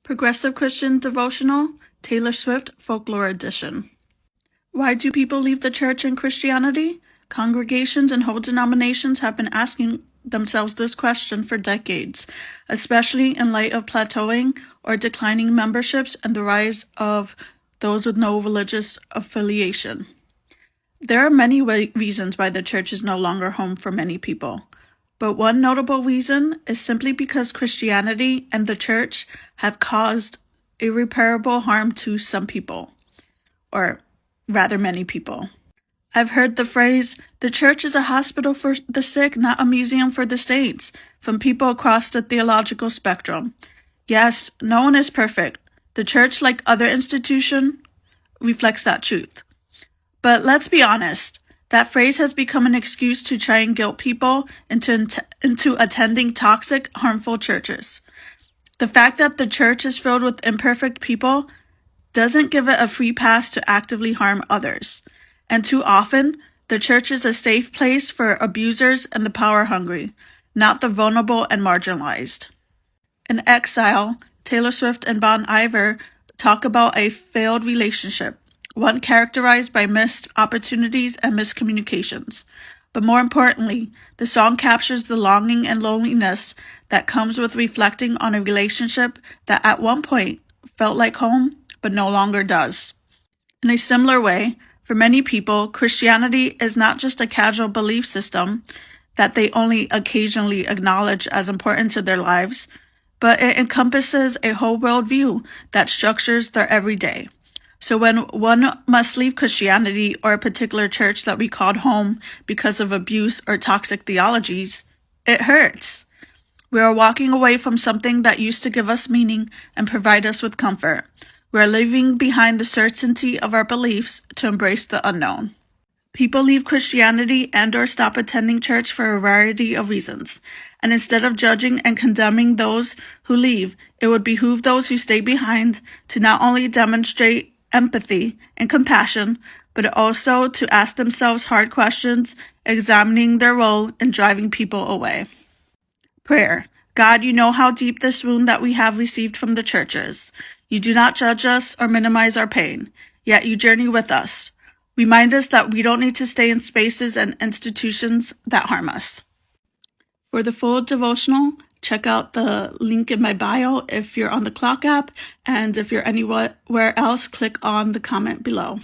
Progressive Christian Devotional, Taylor Swift Folklore Edition. Why do people leave the church and Christianity? Congregations and whole denominations have been asking themselves this question for decades, especially in light of plateauing or declining memberships and the rise of those with no religious affiliation. There are many reasons why the church is no longer home for many people. But one notable reason is simply because Christianity and the church have caused irreparable harm to some people, or rather many people. I've heard the phrase, "The church is a hospital for the sick, not a museum for the saints," from people across the theological spectrum. Yes, no one is perfect. The church, like other institutions, reflects that truth. But let's be honest. That phrase has become an excuse to try and guilt people into attending toxic, harmful churches. The fact that the church is filled with imperfect people doesn't give it a free pass to actively harm others. And too often, the church is a safe place for abusers and the power-hungry, not the vulnerable and marginalized. In Exile, Taylor Swift and Bon Iver talk about a failed relationship, one characterized by missed opportunities and miscommunications. But more importantly, the song captures the longing and loneliness that comes with reflecting on a relationship that at one point felt like home, but no longer does. In a similar way, for many people, Christianity is not just a casual belief system that they only occasionally acknowledge as important to their lives, but it encompasses a whole worldview that structures their everyday. So when one must leave Christianity or a particular church that we called home because of abuse or toxic theologies, it hurts. We are walking away from something that used to give us meaning and provide us with comfort. We are leaving behind the certainty of our beliefs to embrace the unknown. People leave Christianity and/or stop attending church for a variety of reasons. And instead of judging and condemning those who leave, it would behoove those who stay behind to not only demonstrate empathy and compassion, but also to ask themselves hard questions, examining their role in driving people away. Prayer. God, you know how deep this wound that we have received from the churches. You do not judge us or minimize our pain, yet you journey with us. Remind us that we don't need to stay in spaces and institutions that harm us. For the full devotional, check out the link in my bio if you're on the Clock app, and if you're anywhere else, click on the comment below.